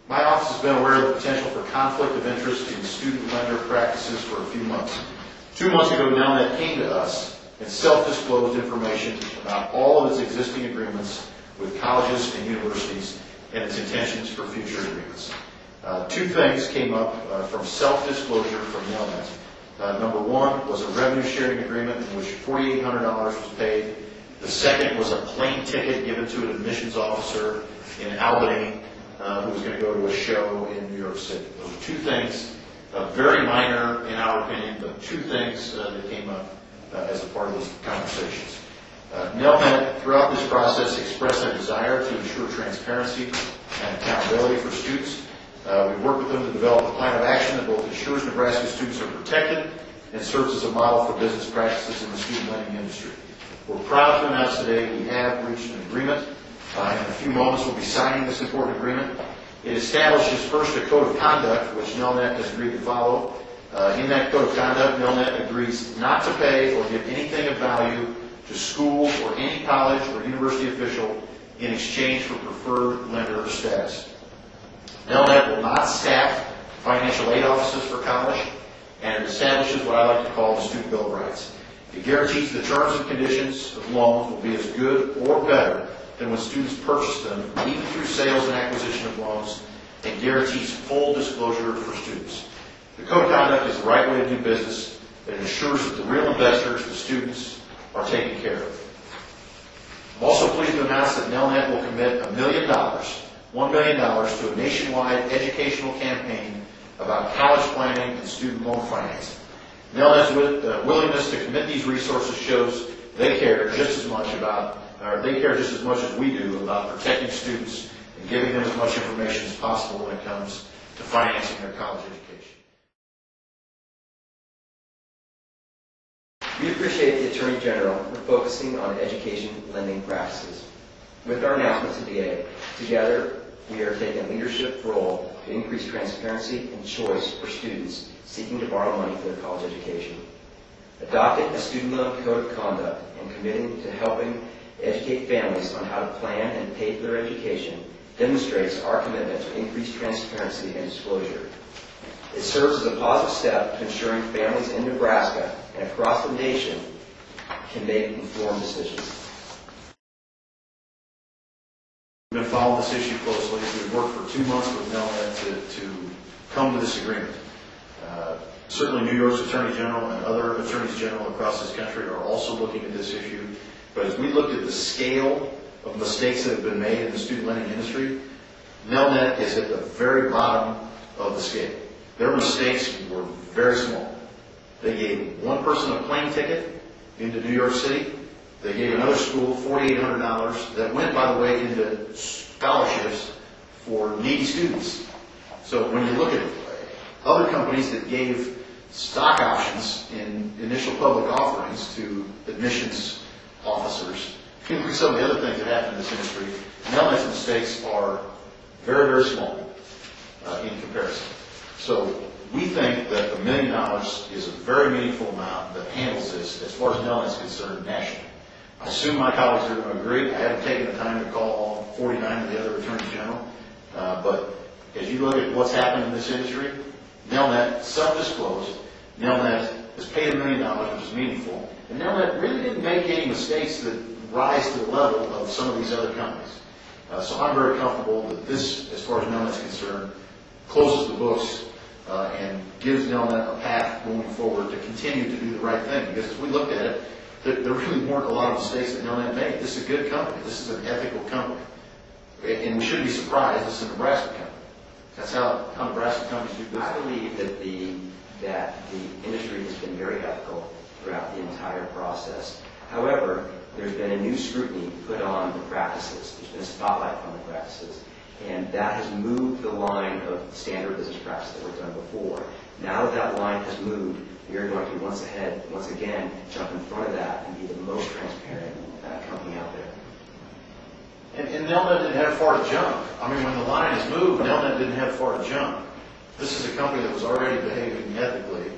My office has been aware of the potential for conflict of interest in student lender practices for a few months. 2 months ago, Nelnet came to us and self-disclosed information about all of its existing agreements with colleges and universities and its intentions for future agreements. Two things came up from self-disclosure from Nelnet. Number one was a revenue sharing agreement in which $4,800 was paid. The second was a plane ticket given to an admissions officer in Albany who was going to go to a show in New York City. Those are two things, very minor in our opinion, but two things that came up as a part of these conversations. Nelnet, throughout this process, expressed their desire to ensure transparency and accountability for students. We've worked with them to develop a plan of action that both ensures Nebraska students are protected and serves as a model for business practices in the student lending industry. We're proud to announce today we have reached an agreement. In a few moments we'll be signing this important agreement. It establishes first a code of conduct which Nelnet has agreed to follow. In that code of conduct, Nelnet agrees not to pay or give anything of value to schools or any college or university official in exchange for preferred lender status. Nelnet will not staff financial aid offices for college, and it establishes what I like to call the Student Bill of Rights. It guarantees the terms and conditions of loans will be as good or better than when students purchase them, even through sales and acquisition of loans, and guarantees full disclosure for students. The Code of Conduct is the right way to do business, and it ensures that the real investors, the students, are taken care of. I'm also pleased to announce that Nelnet will commit $1 million to a nationwide educational campaign about college planning and student loan financing. Nelnet's willingness to commit these resources shows they care just as much as we do about protecting students and giving them as much information as possible when it comes to financing their college education. We appreciate the Attorney General for focusing on education lending practices. With our announcement together, we are taking a leadership role to increase transparency and choice for students seeking to borrow money for their college education. Adopting a student loan code of conduct and committing to helping educate families on how to plan and pay for their education demonstrates our commitment to increased transparency and disclosure. It serves as a positive step to ensuring families in Nebraska and across the nation can make informed decisions. We've been following this issue closely. We've worked for 2 months with Nelnet to come to this agreement. Certainly New York's Attorney General and other Attorneys General across this country are also looking at this issue. But as we looked at the scale of mistakes that have been made in the student lending industry, Nelnet is at the very bottom of the scale. Their mistakes were very small. They gave one person a plane ticket into New York City. They gave another school $4,800 that went, by the way, into scholarships for needy students. So when you look at other companies that gave stock options in initial public offerings to admissions officers, look at some of the other things that happen in this industry, Nelnet's mistakes are very, very small in comparison. So we think that $1 million is a very meaningful amount that handles this, as far as Nelnet's concerned, nationally. I assume my colleagues are going to agree. I haven't taken the time to call all 49 of the other attorneys general, but as you look at what's happened in this industry, Nelnet self-disclosed. Nelnet has paid $1 million, which is meaningful, and Nelnet really didn't make any mistakes that rise to the level of some of these other companies. So I'm very comfortable that this, as far as Nelnet's concerned, closes the books and gives Nelnet a path going forward to continue to do the right thing. Because as we looked at it, there really weren't a lot of mistakes that Nelnet made. This is a good company. This is an ethical company. And we shouldn't be surprised. This is a Nebraska company. That's how Nebraska companies do business. I believe that the industry has been very ethical throughout the entire process. However, there's been a new scrutiny put on the practices. There's been a spotlight on the practices. And that has moved the line of standard business practice that we've done before. Now that that line has moved, we are going to once again, jump in front of that and be the most transparent company out there. And Nelnet didn't have far to jump. I mean, when the line has moved, Nelnet didn't have far to jump. This is a company that was already behaving ethically